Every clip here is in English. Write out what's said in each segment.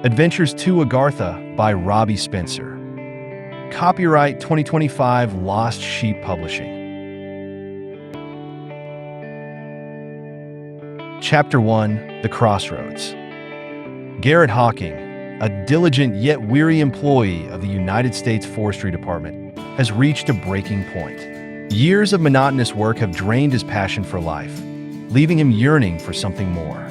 Adventures to AGARTHA by Robbi Spencer. Copyright 2025 Lost Sheep Publishing. Chapter 1: The Crossroads. Garrett Hawking, a diligent yet weary employee of the United States Forestry Department, has reached a breaking point. Years of monotonous work have drained his passion for life, leaving him yearning for something more.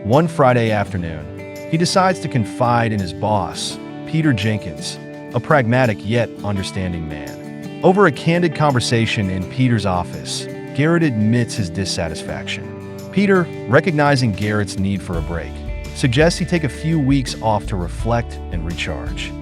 One Friday afternoon, he decides to confide in his boss, Peter Jenkins, a pragmatic yet understanding man. Over a candid conversation in Peter's office, Garrett admits his dissatisfaction. Peter, recognizing Garrett's need for a break, suggests he take a few weeks off to reflect and recharge.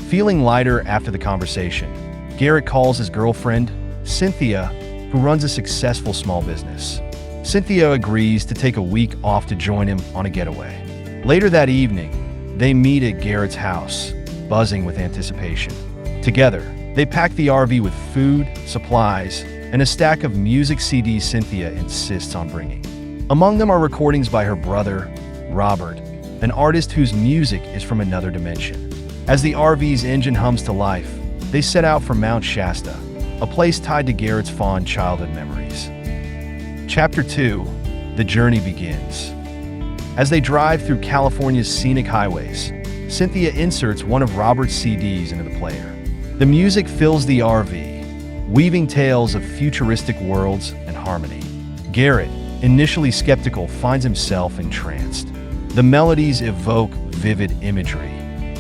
Feeling lighter after the conversation, Garrett calls his girlfriend, Cynthia, who runs a successful small business. Cynthia agrees to take a week off to join him on a getaway. Later that evening, they meet at Garrett's house, buzzing with anticipation. Together, they pack the RV with food, supplies, and a stack of music CDs Cynthia insists on bringing. Among them are recordings by her brother, Robert, an artist whose music is from another dimension. As the RV's engine hums to life, they set out for Mount Shasta, a place tied to Garrett's fond childhood memories. Chapter 2: The Journey Begins. As they drive through California's scenic highways, Cynthia inserts one of Robert's CDs into the player. The music fills the RV, weaving tales of futuristic worlds and harmony. Garrett, initially skeptical, finds himself entranced. The melodies evoke vivid imagery,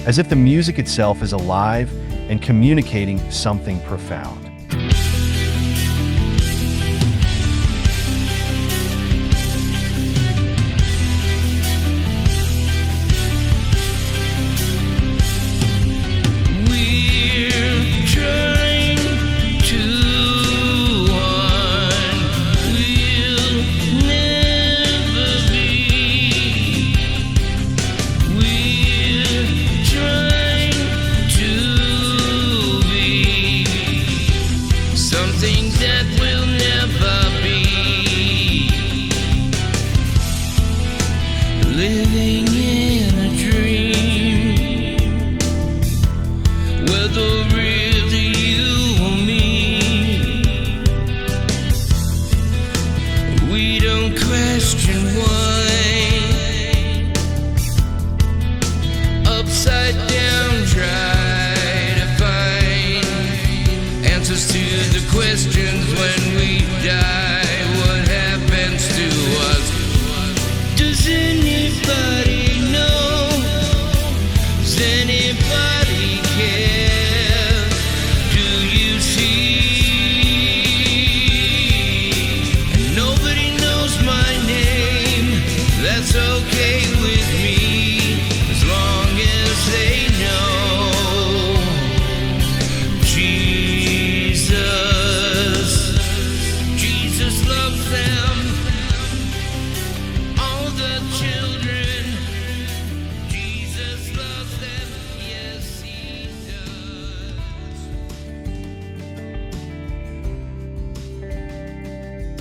as if the music itself is alive and communicating something profound.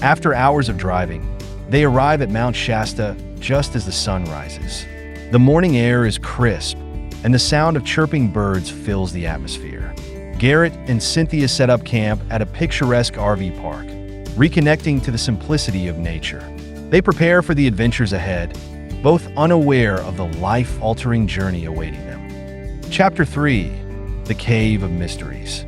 After hours of driving, they arrive at Mount Shasta just as the sun rises. The morning air is crisp, and the sound of chirping birds fills the atmosphere. Garrett and Cynthia set up camp at a picturesque RV park, reconnecting to the simplicity of nature. They prepare for the adventures ahead, both unaware of the life-altering journey awaiting them. Chapter 3: The Cave of Mysteries.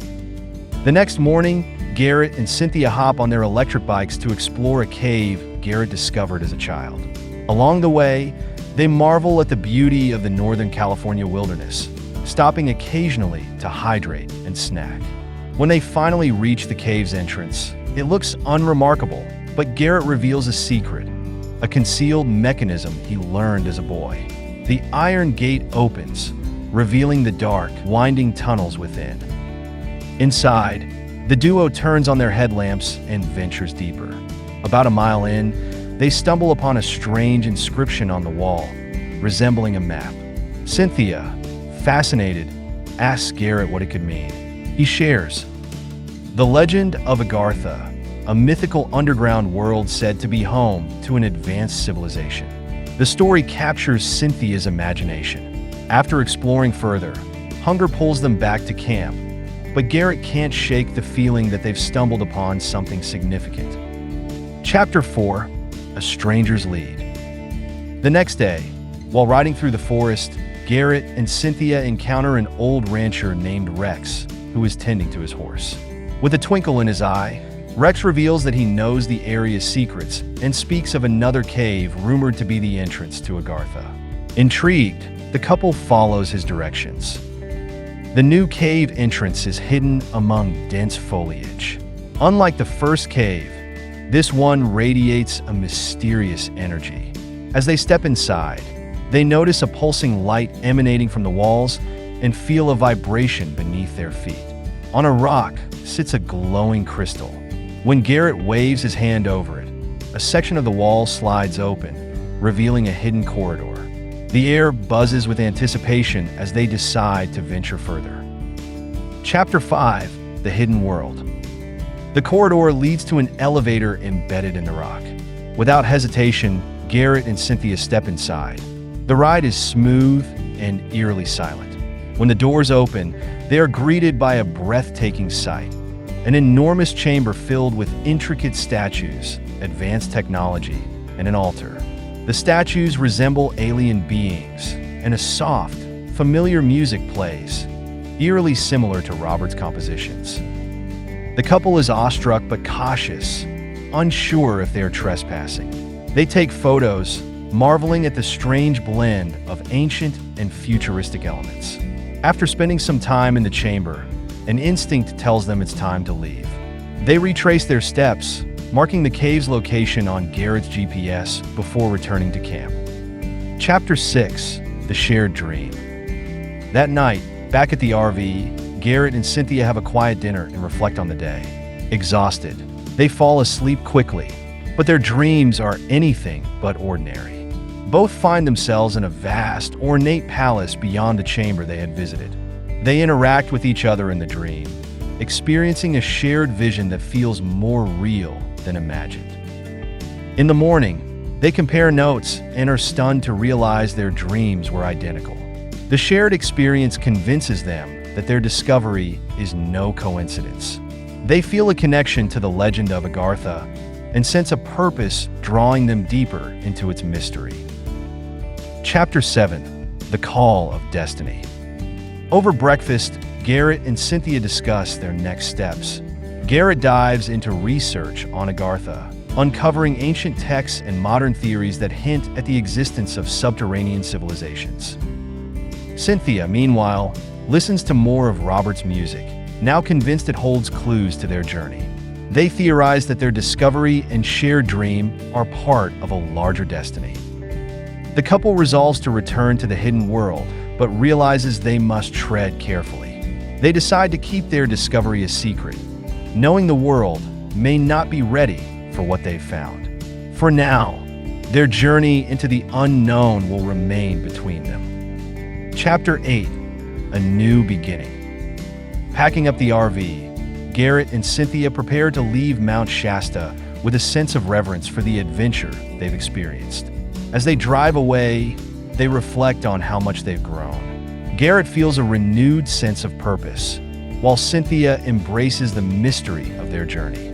The next morning, Garrett and Cynthia hop on their electric bikes to explore a cave Garrett discovered as a child. Along the way, they marvel at the beauty of the Northern California wilderness, stopping occasionally to hydrate and snack. When they finally reach the cave's entrance, it looks unremarkable, but Garrett reveals a secret, a concealed mechanism he learned as a boy. The iron gate opens, revealing the dark, winding tunnels within. Inside, the duo turns on their headlamps and ventures deeper. About a mile in, they stumble upon a strange inscription on the wall, resembling a map. Cynthia, fascinated, asks Garrett what it could mean. He shares. The legend of AGARTHA, a mythical underground world said to be home to an advanced civilization. The story captures Cynthia's imagination, After exploring further, hunger pulls them back to camp, but Garrett can't shake the feeling that they've stumbled upon something significant. Chapter 4: A Stranger's Lead. The next day, while riding through the forest, Garrett and Cynthia encounter an old rancher named Rex, who is tending to his horse. With a twinkle in his eye, Rex reveals that he knows the area's secrets and speaks of another cave rumored to be the entrance to AGARTHA. Intrigued, the couple follows his directions. The new cave entrance is hidden among dense foliage. Unlike the first cave, this one radiates a mysterious energy. As they step inside, they notice a pulsing light emanating from the walls and feel a vibration beneath their feet. On a rock sits a glowing crystal. When Garrett waves his hand over it, a section of the wall slides open, revealing a hidden corridor. The air buzzes with anticipation as they decide to venture further. Chapter 5: The Hidden World. The corridor leads to an elevator embedded in the rock. Without hesitation, Garrett and Cynthia step inside. The ride is smooth and eerily silent. When the doors open, they are greeted by a breathtaking sight: an enormous chamber filled with intricate statues, advanced technology, and an altar. The statues resemble alien beings, and a soft, familiar music plays, eerily similar to Robert's compositions. The couple is awestruck but cautious, unsure if they are trespassing. They take photos, marveling at the strange blend of ancient and futuristic elements. After spending some time in the chamber, an instinct tells them it's time to leave. They retrace their steps, marking the cave's location on Garrett's GPS before returning to camp. Chapter 6: The Shared Dream. That night, back at the RV, Garrett and Cynthia have a quiet dinner and reflect on the day. Exhausted, they fall asleep quickly, but their dreams are anything but ordinary. Both find themselves in a vast, ornate palace beyond the chamber they had visited. They interact with each other in the dream, experiencing a shared vision that feels more real than imagined. In the morning, they compare notes and are stunned to realize their dreams were identical. The shared experience convinces them that their discovery is no coincidence. They feel a connection to the legend of AGARTHA and sense a purpose drawing them deeper into its mystery. Chapter 7: The Call of Destiny. Over breakfast, Garrett and Cynthia discuss their next steps. Garrett dives into research on AGARTHA, uncovering ancient texts and modern theories that hint at the existence of subterranean civilizations. Cynthia, meanwhile, listens to more of Robert's music, now convinced it holds clues to their journey. They theorize that their discovery and shared dream are part of a larger destiny. The couple resolves to return to the hidden world, but realizes they must tread carefully. They decide to keep their discovery a secret, knowing the world may not be ready for what they've found. For now, their journey into the unknown will remain between them. Chapter 8: A New Beginning. Packing up the RV, Garrett and Cynthia prepare to leave Mount Shasta with a sense of reverence for the adventure they've experienced. As they drive away, they reflect on how much they've grown. Garrett feels a renewed sense of purpose, while Cynthia embraces the mystery of their journey.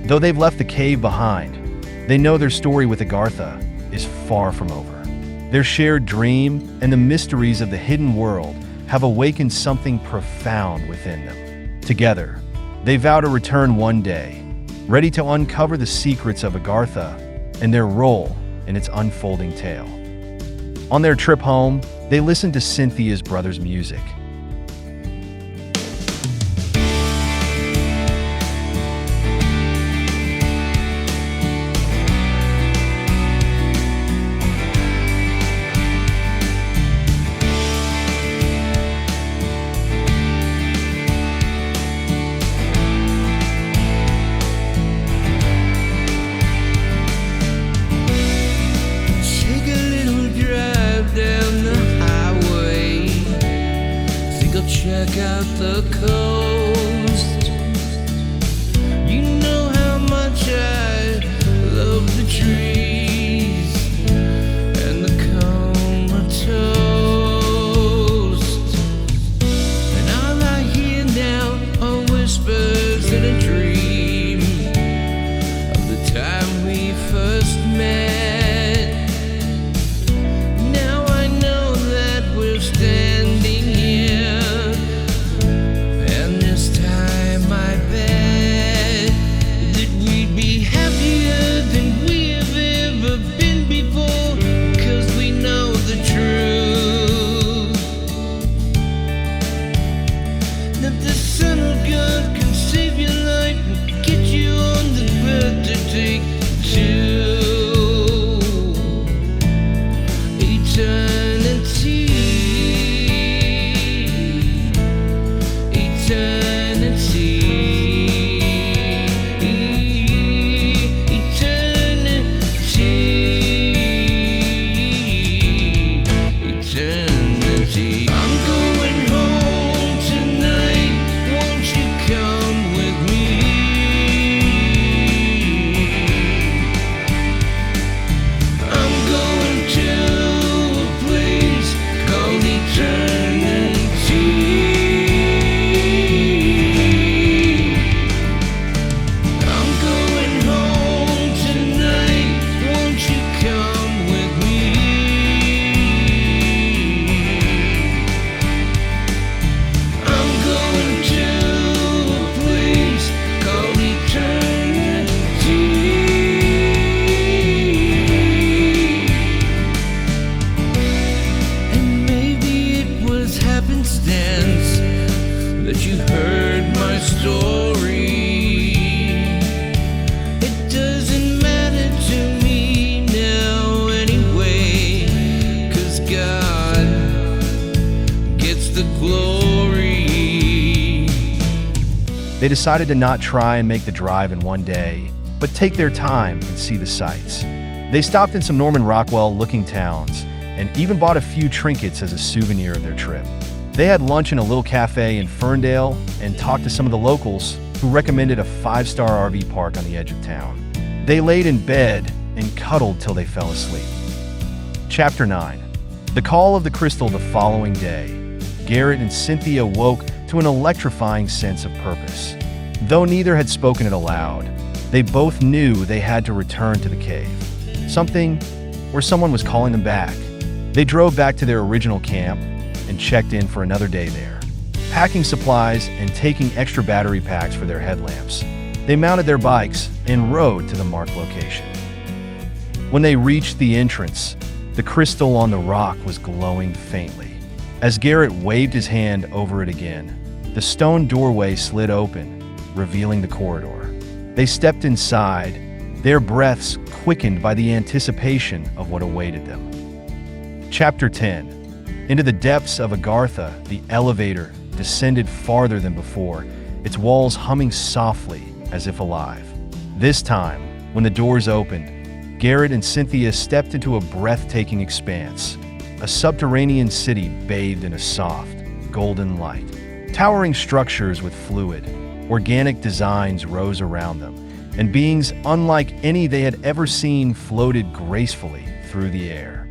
Though they've left the cave behind, they know their story with AGARTHA is far from over. Their shared dream and the mysteries of the hidden world have awakened something profound within them. Together, they vow to return one day, ready to uncover the secrets of AGARTHA and their role in its unfolding tale. On their trip home, they listen to Cynthia's brother's music. Check out the coast. You know how much I love the trees and the comatose. They decided to not try and make the drive in one day, but take their time and see the sights. They stopped in some Norman Rockwell-looking towns and even bought a few trinkets as a souvenir of their trip. They had lunch in a little cafe in Ferndale and talked to some of the locals who recommended a 5-star RV park on the edge of town. They laid in bed and cuddled till they fell asleep. Chapter 9. The Call of the Crystal. The following day, Garrett and Cynthia woke to an electrifying sense of purpose. Though neither had spoken it aloud, they both knew they had to return to the cave. Something or someone was calling them back. They drove back to their original camp and checked in for another day there, packing supplies and taking extra battery packs for their headlamps. They mounted their bikes and rode to the marked location. When they reached the entrance, the crystal on the rock was glowing faintly. As Garrett waved his hand over it again, the stone doorway slid open, revealing the corridor. They stepped inside, their breaths quickened by the anticipation of what awaited them. Chapter 10. Into the depths of AGARTHA, the elevator descended farther than before, its walls humming softly as if alive. This time, when the doors opened, Garrett and Cynthia stepped into a breathtaking expanse, a subterranean city bathed in a soft, golden light. Towering structures with fluid, organic designs rose around them, and beings unlike any they had ever seen floated gracefully through the air.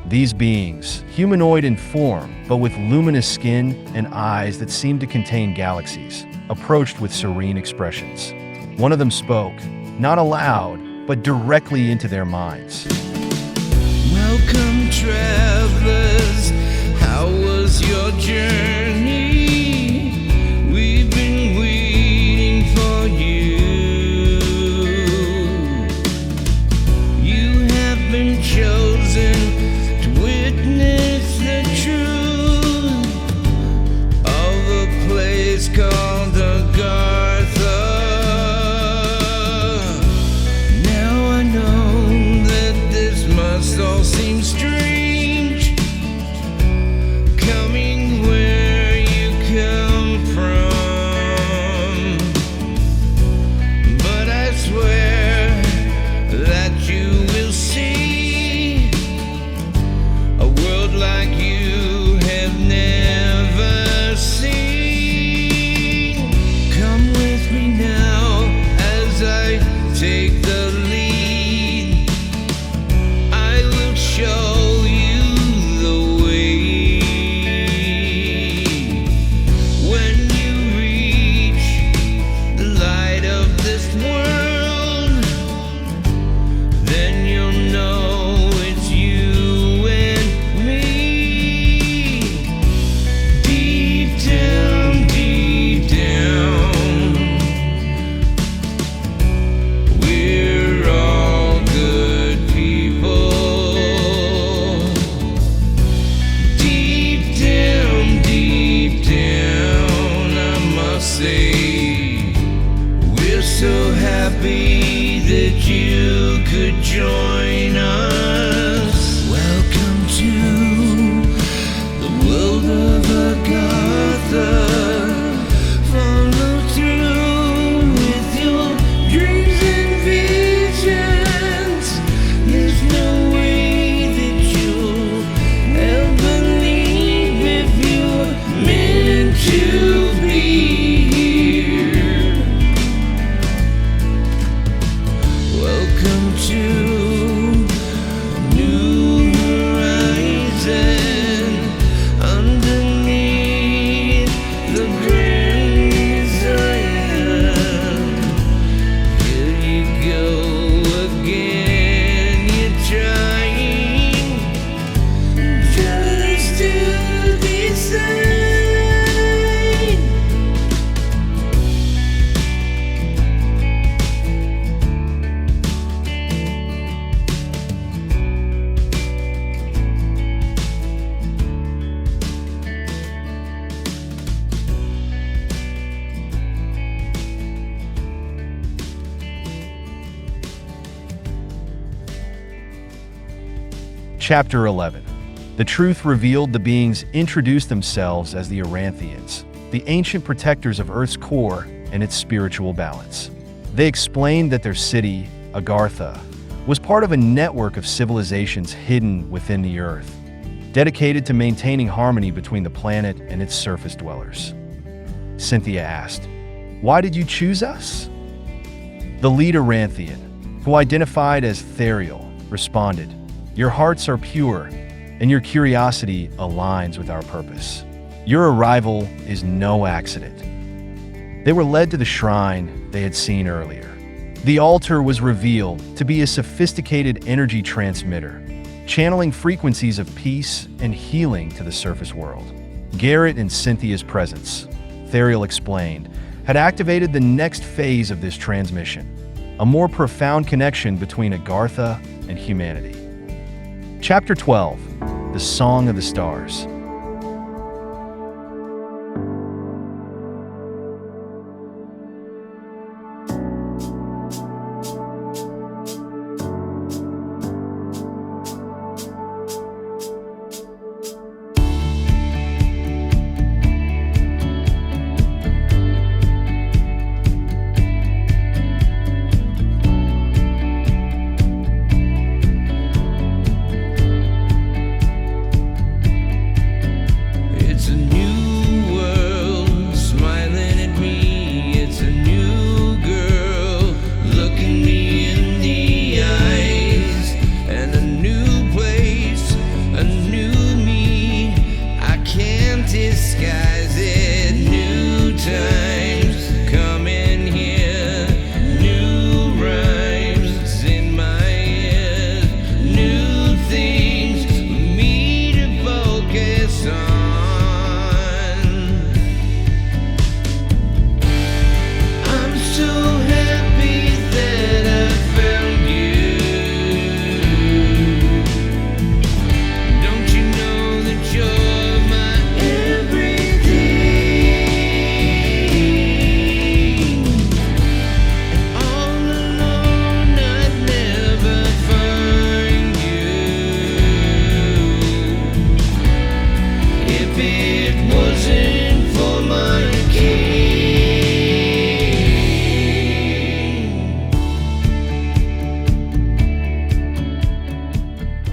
These beings, humanoid in form, but with luminous skin and eyes that seemed to contain galaxies, approached with serene expressions. One of them spoke, not aloud, but directly into their minds. Welcome, travelers. How was your journey? We've been waiting for you. You have been chosen to witness the truth of a place called AGARTHA. Now I know that this must all seem strange, coming where you come from, but I swear that you will see a world like you have never seen. Come with me now as I take the lead. I will show you the way. When you reach the light of this world, then you'll know it's you and me. Deep down, we're all good people. Deep down, I must say, we're so happy that you could join us. Welcome to the world of AGARTHA. Follow through with your dreams and visions. There's no way that you'll ever leave if you're meant to be here. Welcome to New Horizon, underneath the grand Zion. Here you go again, you're trying just to decide. Chapter 11. The truth revealed. The beings introduced themselves as the Aranthians, the ancient protectors of Earth's core and its spiritual balance. They explained that their city, AGARTHA, was part of a network of civilizations hidden within the Earth, dedicated to maintaining harmony between the planet and its surface dwellers. Cynthia asked, "Why did you choose us?" The lead Aranthian, who identified as Therial, responded, "Your hearts are pure, and your curiosity aligns with our purpose. Your arrival is no accident." They were led to the shrine they had seen earlier. The altar was revealed to be a sophisticated energy transmitter, channeling frequencies of peace and healing to the surface world. Garrett and Cynthia's presence, Therial explained, had activated the next phase of this transmission, a more profound connection between AGARTHA and humanity. Chapter 12, The Song of the Stars.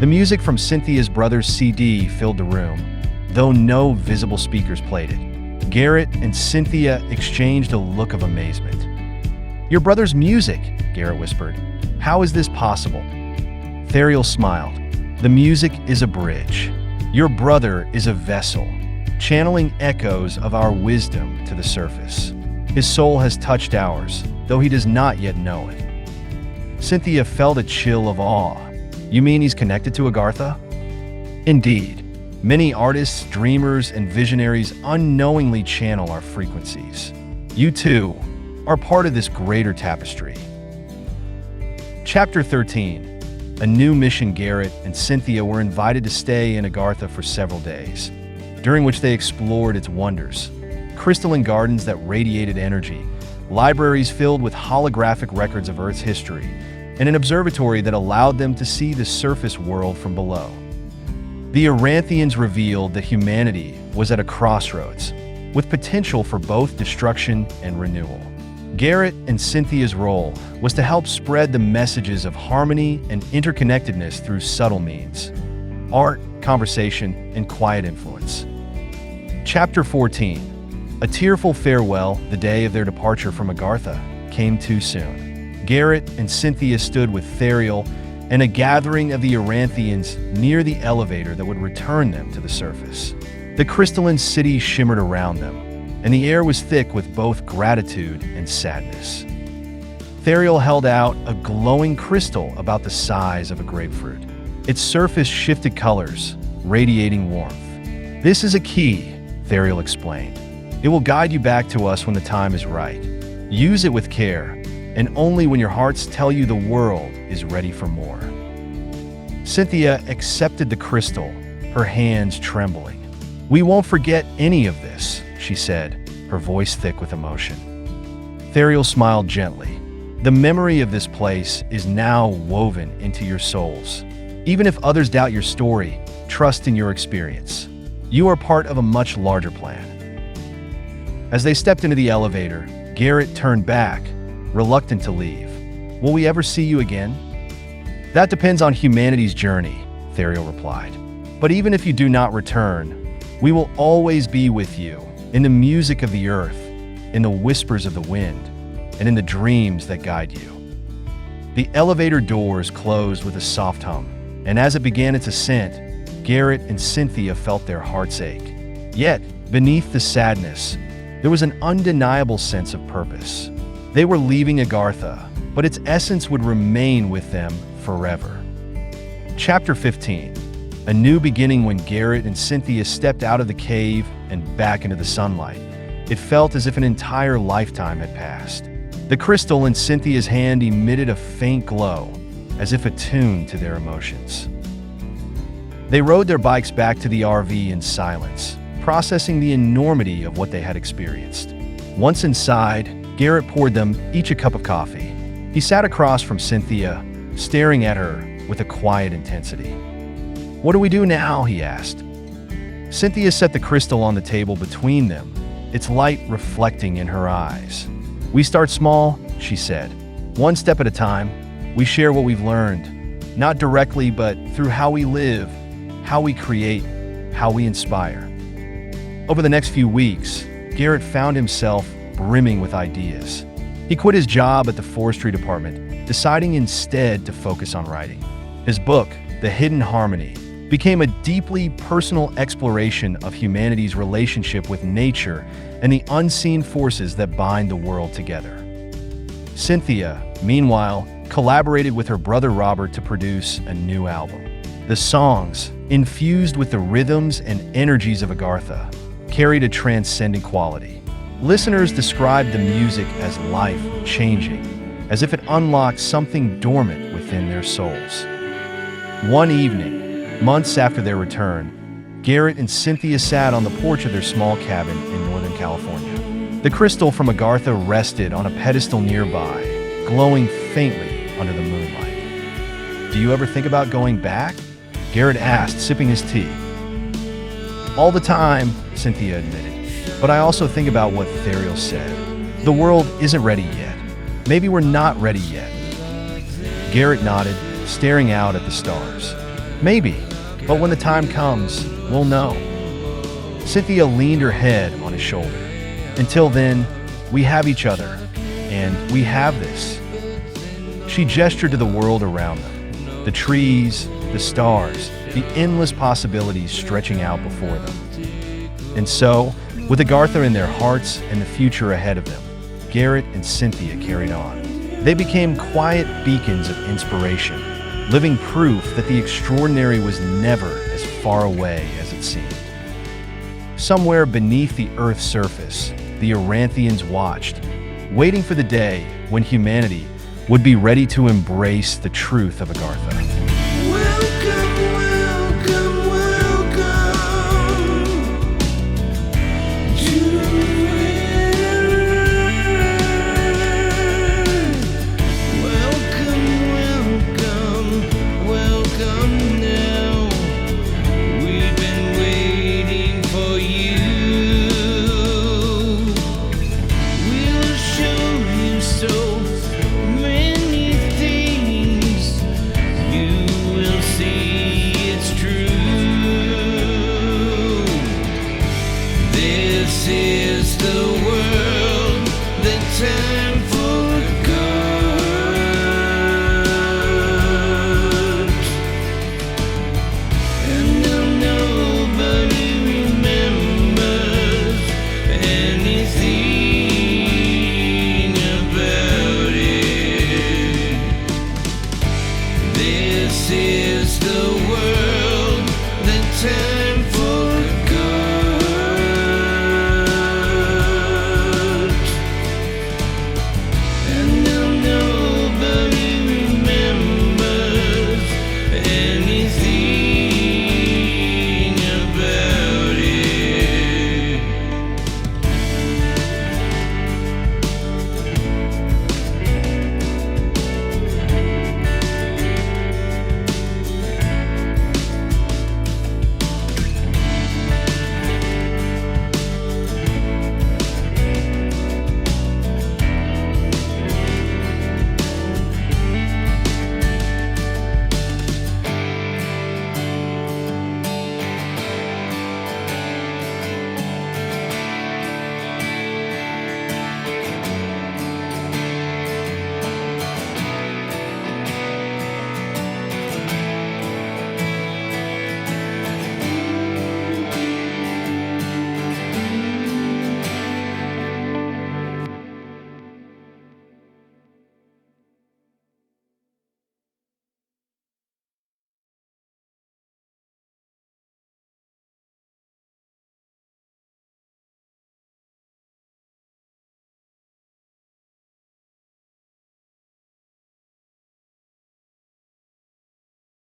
The music from Cynthia's brother's CD filled the room, though no visible speakers played it. Garrett and Cynthia exchanged a look of amazement. "Your brother's music," Garrett whispered. "How is this possible?" Therial smiled. "The music is a bridge. Your brother is a vessel, channeling echoes of our wisdom to the surface. His soul has touched ours, though he does not yet know it." Cynthia felt a chill of awe. "You mean he's connected to AGARTHA?" "Indeed. Many artists, dreamers, and visionaries unknowingly channel our frequencies. You, too, are part of this greater tapestry." Chapter 13. A new mission. Garrett and Cynthia were invited to stay in AGARTHA for several days, during which they explored its wonders. Crystalline gardens that radiated energy, libraries filled with holographic records of Earth's history, and an observatory that allowed them to see the surface world from below. The Aranthians revealed that humanity was at a crossroads, with potential for both destruction and renewal. Garrett and Cynthia's role was to help spread the messages of harmony and interconnectedness through subtle means: art, conversation, and quiet influence. Chapter 14. A tearful farewell. The day of their departure from AGARTHA came too soon. Garrett and Cynthia stood with Therial and a gathering of the Aranthians near the elevator that would return them to the surface. The crystalline city shimmered around them, and the air was thick with both gratitude and sadness. Therial held out a glowing crystal about the size of a grapefruit. Its surface shifted colors, radiating warmth. "This is a key," Therial explained. "It will guide you back to us when the time is right. Use it with care, and only when your hearts tell you the world is ready for more." Cynthia accepted the crystal, her hands trembling. "We won't forget any of this," she said, her voice thick with emotion. Therial smiled gently. "The memory of this place is now woven into your souls. Even if others doubt your story, trust in your experience. You are part of a much larger plan." As they stepped into the elevator, Garrett turned back, reluctant to leave. Will we ever see you again? That depends on humanity's journey, Therial replied. But even if you do not return, we will always be with you, in the music of the earth, in the whispers of the wind, and in the dreams that guide you. The elevator doors closed with a soft hum, and as it began its ascent, Garrett and Cynthia felt their hearts ache. Yet, beneath the sadness, there was an undeniable sense of purpose. They were leaving Agartha, but its essence would remain with them forever. Chapter 15. A new beginning. When Garrett and Cynthia stepped out of the cave and back into the sunlight, it felt as if an entire lifetime had passed. The crystal in Cynthia's hand emitted a faint glow, as if attuned to their emotions. They rode their bikes back to the RV in silence, processing the enormity of what they had experienced. Once inside, Garrett poured them each a cup of coffee. He sat across from Cynthia, staring at her with a quiet intensity. "What do we do now?" he asked. Cynthia set the crystal on the table between them, its light reflecting in her eyes. "We start small," she said. "One step at a time. We share what we've learned, not directly, but through how we live, how we create, how we inspire." Over the next few weeks, Garrett found himself brimming with ideas. He quit his job at the forestry department, deciding instead to focus on writing. His book, The Hidden Harmony, became a deeply personal exploration of humanity's relationship with nature and the unseen forces that bind the world together. Cynthia, meanwhile, collaborated with her brother Robert to produce a new album. The songs, infused with the rhythms and energies of Agartha, carried a transcendent quality. Listeners described the music as life-changing, as if it unlocked something dormant within their souls. One evening, months after their return, Garrett and Cynthia sat on the porch of their small cabin in Northern California. The crystal from Agartha rested on a pedestal nearby, glowing faintly under the moonlight. "Do you ever think about going back?" Garrett asked, sipping his tea. "All the time," Cynthia admitted. "But I also think about what Therial said. The world isn't ready yet. Maybe we're not ready yet." Garrett nodded, staring out at the stars. "Maybe, but when the time comes, we'll know." Cynthia leaned her head on his shoulder. "Until then, we have each other, and we have this." She gestured to the world around them, the trees, the stars, the endless possibilities stretching out before them. And so, with Agartha in their hearts and the future ahead of them, Garrett and Cynthia carried on. They became quiet beacons of inspiration, living proof that the extraordinary was never as far away as it seemed. Somewhere beneath the Earth's surface, the Aranthians watched, waiting for the day when humanity would be ready to embrace the truth of Agartha.